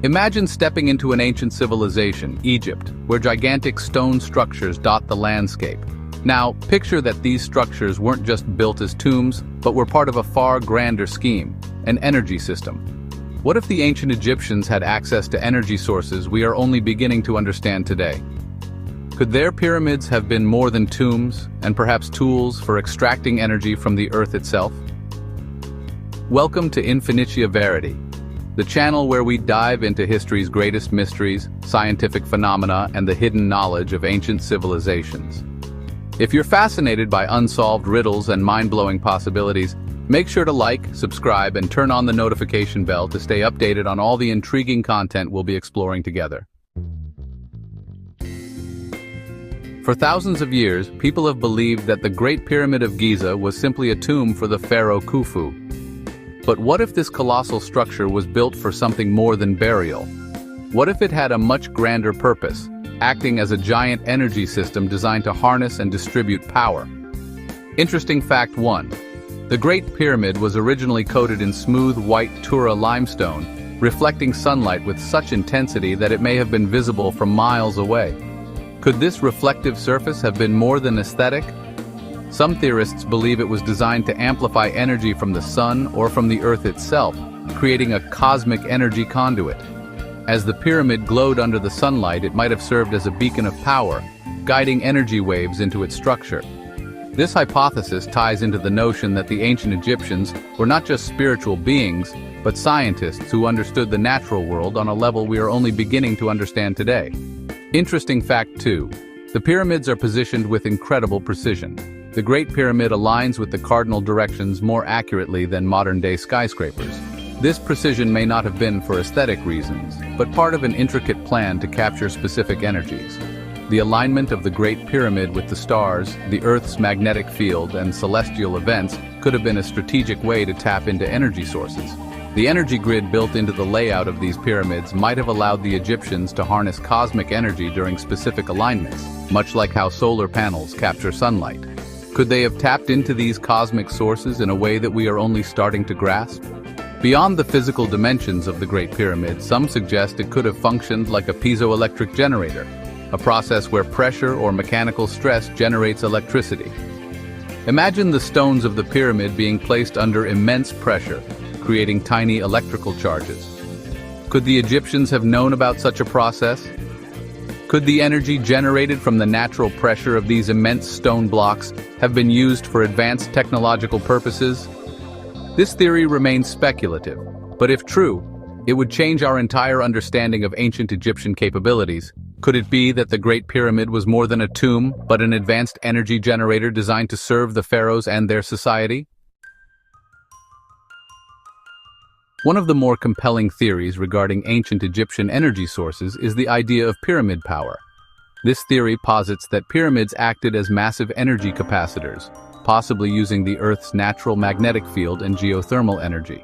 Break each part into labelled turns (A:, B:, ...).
A: Imagine stepping into an ancient civilization, Egypt, where gigantic stone structures dot the landscape. Now, picture that these structures weren't just built as tombs, but were part of a far grander scheme, an energy system. What if the ancient Egyptians had access to energy sources we are only beginning to understand today? Could their pyramids have been more than tombs, and perhaps tools for extracting energy from the earth itself? Welcome to Infinitia Verity, the channel where we dive into history's greatest mysteries, scientific phenomena, and the hidden knowledge of ancient civilizations. If you're fascinated by unsolved riddles and mind-blowing possibilities, make sure to like, subscribe, and turn on the notification bell to stay updated on all the intriguing content we'll be exploring together. For thousands of years, people have believed that the Great Pyramid of Giza was simply a tomb for the pharaoh Khufu. But what if this colossal structure was built for something more than burial? What if it had a much grander purpose, acting as a giant energy system designed to harness and distribute power? Interesting fact 1. The Great Pyramid was originally coated in smooth white Tura limestone, reflecting sunlight with such intensity that it may have been visible from miles away. Could this reflective surface have been more than aesthetic? Some theorists believe it was designed to amplify energy from the sun or from the earth itself, creating a cosmic energy conduit. As the pyramid glowed under the sunlight, it might have served as a beacon of power, guiding energy waves into its structure. This hypothesis ties into the notion that the ancient Egyptians were not just spiritual beings, but scientists who understood the natural world on a level we are only beginning to understand today. Interesting fact 2. The pyramids are positioned with incredible precision. The Great Pyramid aligns with the cardinal directions more accurately than modern-day skyscrapers. This precision may not have been for aesthetic reasons, but part of an intricate plan to capture specific energies. The alignment of the Great Pyramid with the stars, the Earth's magnetic field, and celestial events could have been a strategic way to tap into energy sources. The energy grid built into the layout of these pyramids might have allowed the Egyptians to harness cosmic energy during specific alignments, much like how solar panels capture sunlight. Could they have tapped into these cosmic sources in a way that we are only starting to grasp? Beyond the physical dimensions of the Great Pyramid, some suggest it could have functioned like a piezoelectric generator, a process where pressure or mechanical stress generates electricity. Imagine the stones of the pyramid being placed under immense pressure, creating tiny electrical charges. Could the Egyptians have known about such a process? Could the energy generated from the natural pressure of these immense stone blocks have been used for advanced technological purposes? This theory remains speculative, but if true, it would change our entire understanding of ancient Egyptian capabilities. Could it be that the Great Pyramid was more than a tomb, but an advanced energy generator designed to serve the pharaohs and their society? One of the more compelling theories regarding ancient Egyptian energy sources is the idea of pyramid power. This theory posits that pyramids acted as massive energy capacitors, possibly using the Earth's natural magnetic field and geothermal energy.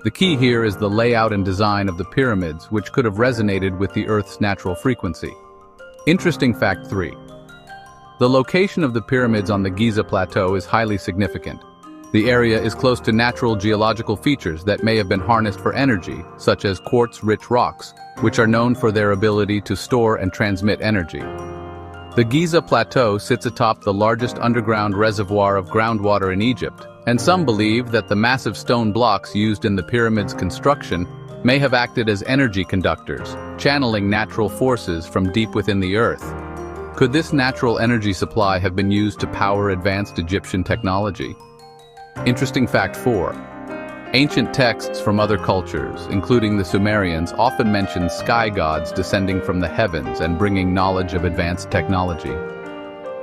A: The key here is the layout and design of the pyramids, which could have resonated with the Earth's natural frequency. Interesting fact 3. The location of the pyramids on the Giza Plateau is highly significant. The area is close to natural geological features that may have been harnessed for energy, such as quartz-rich rocks, which are known for their ability to store and transmit energy. The Giza Plateau sits atop the largest underground reservoir of groundwater in Egypt, and some believe that the massive stone blocks used in the pyramid's construction may have acted as energy conductors, channeling natural forces from deep within the earth. Could this natural energy supply have been used to power advanced Egyptian technology? Interesting fact 4. Ancient texts from other cultures, including the Sumerians, often mention sky gods descending from the heavens and bringing knowledge of advanced technology.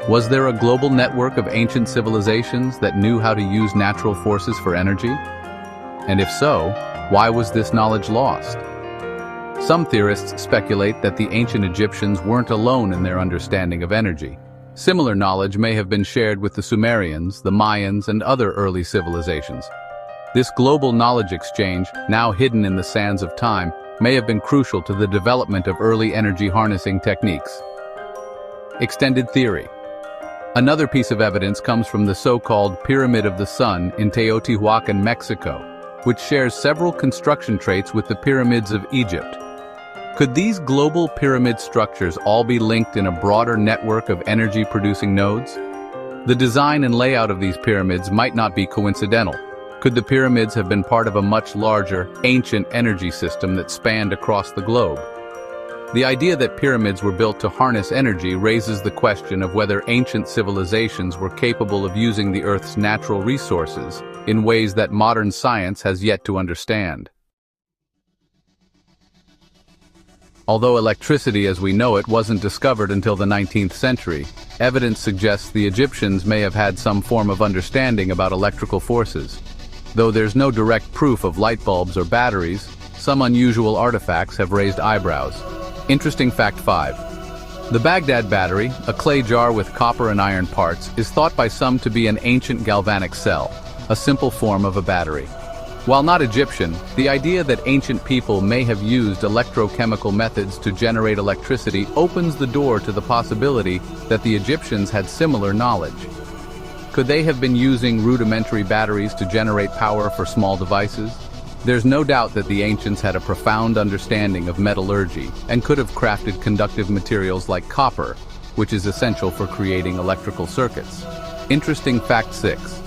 A: Was there a global network of ancient civilizations that knew how to use natural forces for energy? And if so, why was this knowledge lost? Some theorists speculate that the ancient Egyptians weren't alone in their understanding of energy. Similar knowledge may have been shared with the Sumerians, the Mayans, and other early civilizations. This global knowledge exchange, now hidden in the sands of time, may have been crucial to the development of early energy harnessing techniques. Extended theory. Another piece of evidence comes from the so-called Pyramid of the Sun in Teotihuacan, Mexico, which shares several construction traits with the pyramids of Egypt. Could these global pyramid structures all be linked in a broader network of energy-producing nodes? The design and layout of these pyramids might not be coincidental. Could the pyramids have been part of a much larger, ancient energy system that spanned across the globe? The idea that pyramids were built to harness energy raises the question of whether ancient civilizations were capable of using the Earth's natural resources in ways that modern science has yet to understand. Although electricity as we know it wasn't discovered until the 19th century, evidence suggests the Egyptians may have had some form of understanding about electrical forces. Though there's no direct proof of light bulbs or batteries, some unusual artifacts have raised eyebrows. Interesting fact 5. The Baghdad battery, a clay jar with copper and iron parts, is thought by some to be an ancient galvanic cell, a simple form of a battery. While not Egyptian, the idea that ancient people may have used electrochemical methods to generate electricity opens the door to the possibility that the Egyptians had similar knowledge. Could they have been using rudimentary batteries to generate power for small devices? There's no doubt that the ancients had a profound understanding of metallurgy and could have crafted conductive materials like copper, which is essential for creating electrical circuits. Interesting fact 6.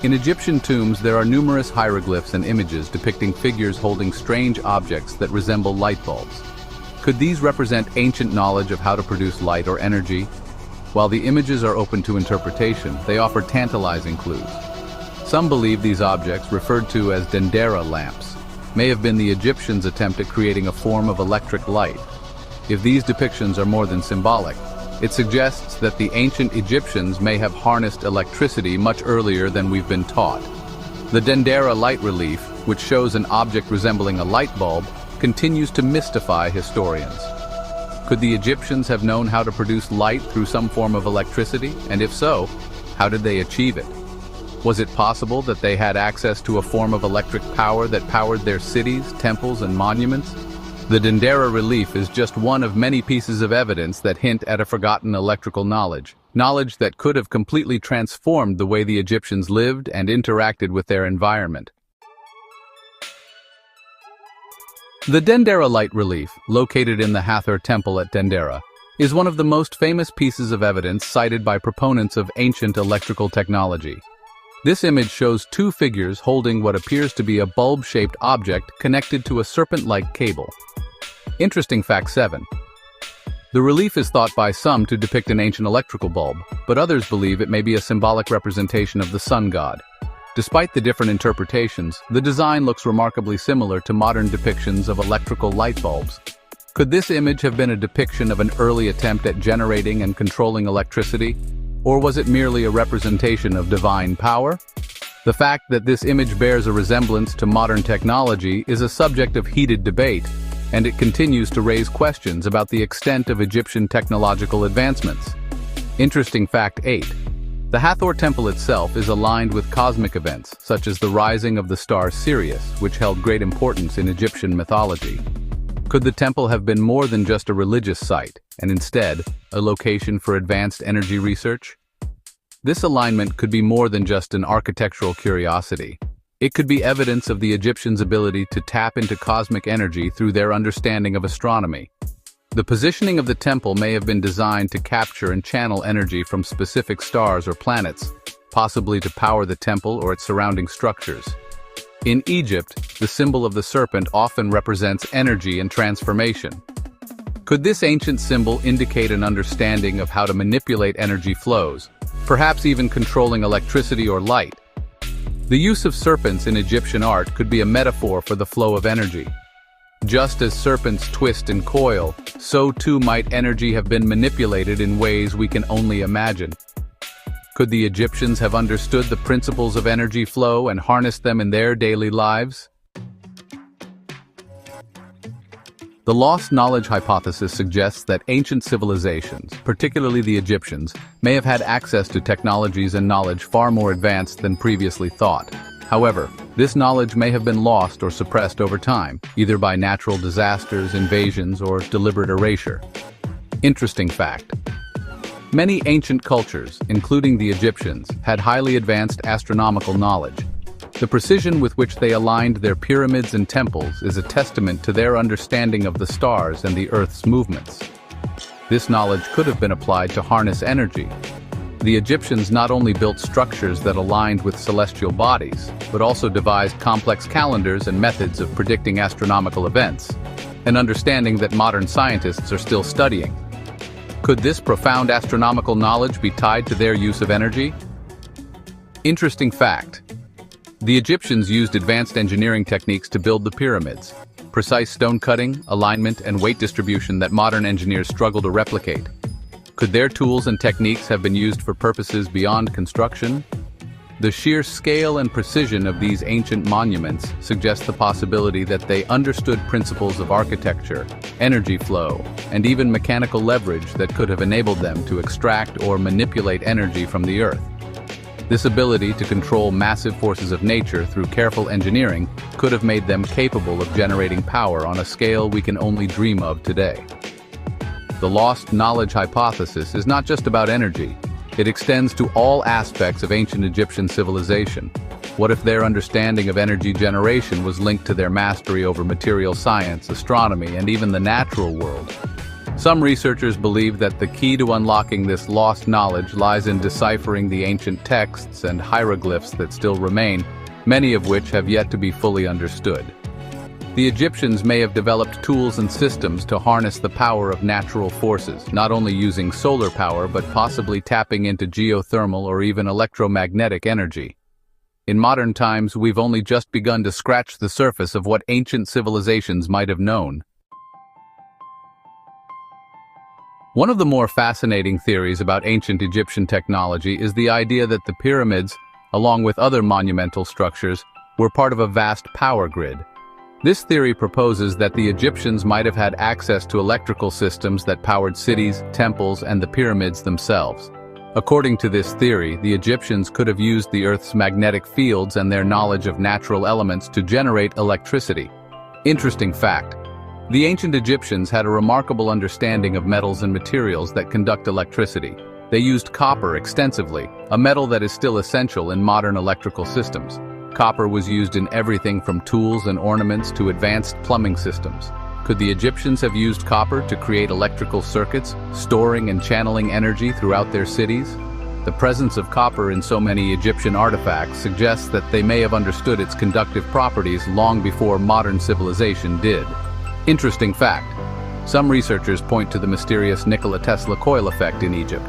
A: In Egyptian tombs, there are numerous hieroglyphs and images depicting figures holding strange objects that resemble light bulbs. Could these represent ancient knowledge of how to produce light or energy? While the images are open to interpretation, they offer tantalizing clues. Some believe these objects, referred to as Dendera lamps, may have been the Egyptians' attempt at creating a form of electric light. If these depictions are more than symbolic, it suggests that the ancient Egyptians may have harnessed electricity much earlier than we've been taught. The Dendera Light relief, which shows an object resembling a light bulb, continues to mystify historians. Could the Egyptians have known how to produce light through some form of electricity? And if so, how did they achieve it? Was it possible that they had access to a form of electric power that powered their cities, temples, and monuments? The Dendera relief is just one of many pieces of evidence that hint at a forgotten electrical knowledge that could have completely transformed the way the Egyptians lived and interacted with their environment. The Dendera Light relief, located in the Hathor Temple at Dendera, is one of the most famous pieces of evidence cited by proponents of ancient electrical technology. This image shows two figures holding what appears to be a bulb-shaped object connected to a serpent-like cable. Interesting fact 7. The relief is thought by some to depict an ancient electrical bulb, but others believe it may be a symbolic representation of the sun god. Despite the different interpretations, the design looks remarkably similar to modern depictions of electrical light bulbs. Could this image have been a depiction of an early attempt at generating and controlling electricity? Or was it merely a representation of divine power? The fact that this image bears a resemblance to modern technology is a subject of heated debate, and it continues to raise questions about the extent of Egyptian technological advancements. Interesting fact 8. The Hathor Temple itself is aligned with cosmic events, such as the rising of the star Sirius, which held great importance in Egyptian mythology. Could the temple have been more than just a religious site, and instead, a location for advanced energy research? This alignment could be more than just an architectural curiosity. It could be evidence of the Egyptians' ability to tap into cosmic energy through their understanding of astronomy. The positioning of the temple may have been designed to capture and channel energy from specific stars or planets, possibly to power the temple or its surrounding structures. In Egypt, the symbol of the serpent often represents energy and transformation. Could this ancient symbol indicate an understanding of how to manipulate energy flows, perhaps even controlling electricity or light? The use of serpents in Egyptian art could be a metaphor for the flow of energy. Just as serpents twist and coil, so too might energy have been manipulated in ways we can only imagine. Could the Egyptians have understood the principles of energy flow and harnessed them in their daily lives? The lost knowledge hypothesis suggests that ancient civilizations, particularly the Egyptians, may have had access to technologies and knowledge far more advanced than previously thought. However, this knowledge may have been lost or suppressed over time, either by natural disasters, invasions, or deliberate erasure. Interesting fact. Many ancient cultures, including the Egyptians, had highly advanced astronomical knowledge. The precision with which they aligned their pyramids and temples is a testament to their understanding of the stars and the Earth's movements. This knowledge could have been applied to harness energy. The Egyptians not only built structures that aligned with celestial bodies, but also devised complex calendars and methods of predicting astronomical events, an understanding that modern scientists are still studying. Could this profound astronomical knowledge be tied to their use of energy? Interesting fact. The Egyptians used advanced engineering techniques to build the pyramids, precise stone cutting, alignment, and weight distribution that modern engineers struggle to replicate. Could their tools and techniques have been used for purposes beyond construction? The sheer scale and precision of these ancient monuments suggest the possibility that they understood principles of architecture, energy flow, and even mechanical leverage that could have enabled them to extract or manipulate energy from the Earth. This ability to control massive forces of nature through careful engineering could have made them capable of generating power on a scale we can only dream of today. The lost knowledge hypothesis is not just about energy. It extends to all aspects of ancient Egyptian civilization. What if their understanding of energy generation was linked to their mastery over material science, astronomy, and even the natural world? Some researchers believe that the key to unlocking this lost knowledge lies in deciphering the ancient texts and hieroglyphs that still remain, many of which have yet to be fully understood. The Egyptians may have developed tools and systems to harness the power of natural forces, not only using solar power but possibly tapping into geothermal or even electromagnetic energy. In modern times, we've only just begun to scratch the surface of what ancient civilizations might have known. One of the more fascinating theories about ancient Egyptian technology is the idea that the pyramids, along with other monumental structures, were part of a vast power grid. This theory proposes that the Egyptians might have had access to electrical systems that powered cities, temples, and the pyramids themselves. According to this theory, the Egyptians could have used the Earth's magnetic fields and their knowledge of natural elements to generate electricity. Interesting fact. The ancient Egyptians had a remarkable understanding of metals and materials that conduct electricity. They used copper extensively, a metal that is still essential in modern electrical systems. Copper was used in everything from tools and ornaments to advanced plumbing systems. Could the Egyptians have used copper to create electrical circuits, storing and channeling energy throughout their cities? The presence of copper in so many Egyptian artifacts suggests that they may have understood its conductive properties long before modern civilization did. Interesting fact. Some researchers point to the mysterious Nikola Tesla coil effect in Egypt.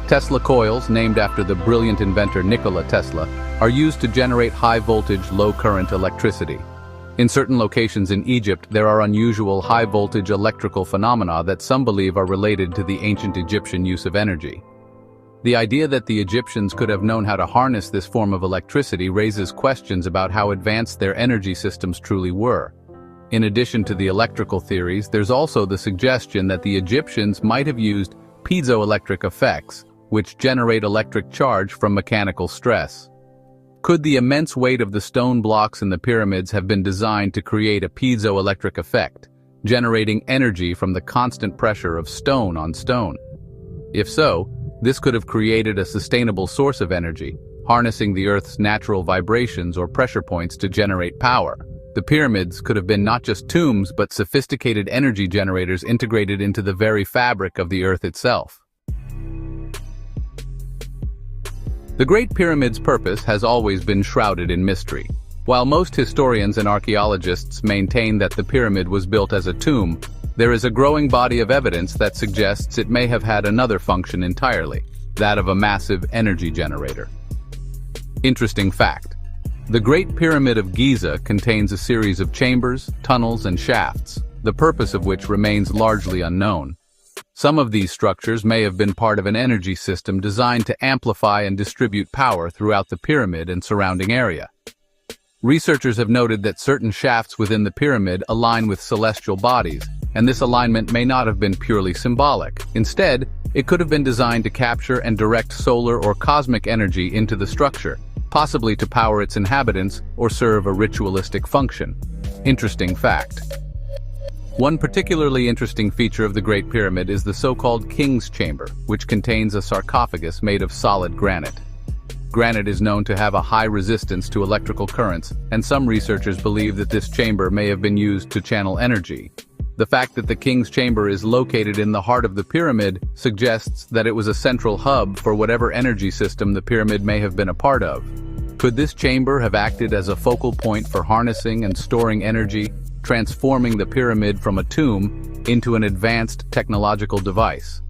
A: Tesla coils, named after the brilliant inventor Nikola Tesla, are used to generate high-voltage, low-current electricity. In certain locations in Egypt, there are unusual high-voltage electrical phenomena that some believe are related to the ancient Egyptian use of energy. The idea that the Egyptians could have known how to harness this form of electricity raises questions about how advanced their energy systems truly were. In addition to the electrical theories, there's also the suggestion that the Egyptians might have used piezoelectric effects, which generate electric charge from mechanical stress. Could the immense weight of the stone blocks in the pyramids have been designed to create a piezoelectric effect, generating energy from the constant pressure of stone on stone? If so, this could have created a sustainable source of energy, harnessing the Earth's natural vibrations or pressure points to generate power. The pyramids could have been not just tombs but sophisticated energy generators integrated into the very fabric of the Earth itself. The Great Pyramid's purpose has always been shrouded in mystery. While most historians and archaeologists maintain that the pyramid was built as a tomb, there is a growing body of evidence that suggests it may have had another function entirely, that of a massive energy generator. Interesting fact. The Great Pyramid of Giza contains a series of chambers, tunnels, and shafts, the purpose of which remains largely unknown. Some of these structures may have been part of an energy system designed to amplify and distribute power throughout the pyramid and surrounding area. Researchers have noted that certain shafts within the pyramid align with celestial bodies, and this alignment may not have been purely symbolic. Instead, it could have been designed to capture and direct solar or cosmic energy into the structure, possibly to power its inhabitants or serve a ritualistic function. Interesting fact. One particularly interesting feature of the Great Pyramid is the so-called King's Chamber, which contains a sarcophagus made of solid granite. Granite is known to have a high resistance to electrical currents, and some researchers believe that this chamber may have been used to channel energy. The fact that the king's chamber is located in the heart of the pyramid suggests that it was a central hub for whatever energy system the pyramid may have been a part of. Could this chamber have acted as a focal point for harnessing and storing energy, transforming the pyramid from a tomb into an advanced technological device?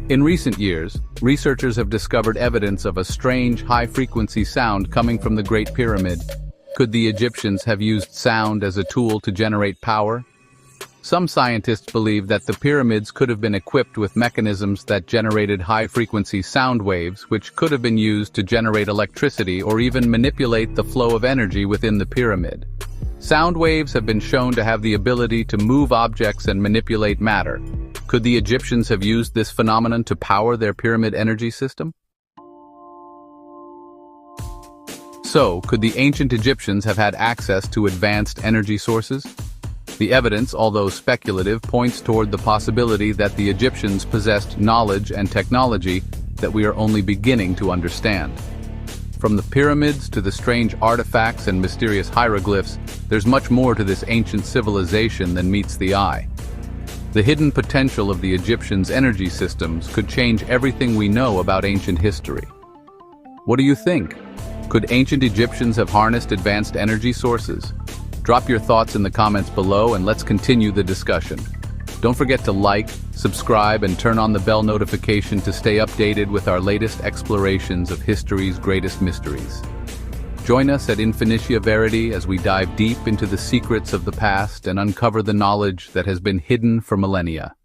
A: In recent years, researchers have discovered evidence of a strange high-frequency sound coming from the Great Pyramid. Could the Egyptians have used sound as a tool to generate power? Some scientists believe that the pyramids could have been equipped with mechanisms that generated high-frequency sound waves, which could have been used to generate electricity or even manipulate the flow of energy within the pyramid. Sound waves have been shown to have the ability to move objects and manipulate matter. Could the Egyptians have used this phenomenon to power their pyramid energy system? So, could the ancient Egyptians have had access to advanced energy sources? The evidence, although speculative, points toward the possibility that the Egyptians possessed knowledge and technology that we are only beginning to understand. From the pyramids to the strange artifacts and mysterious hieroglyphs, there's much more to this ancient civilization than meets the eye. The hidden potential of the Egyptians' energy systems could change everything we know about ancient history. What do you think? Could ancient Egyptians have harnessed advanced energy sources? Drop your thoughts in the comments below and let's continue the discussion. Don't forget to like, subscribe, and turn on the bell notification to stay updated with our latest explorations of history's greatest mysteries. Join us at Infinitia Verity as we dive deep into the secrets of the past and uncover the knowledge that has been hidden for millennia.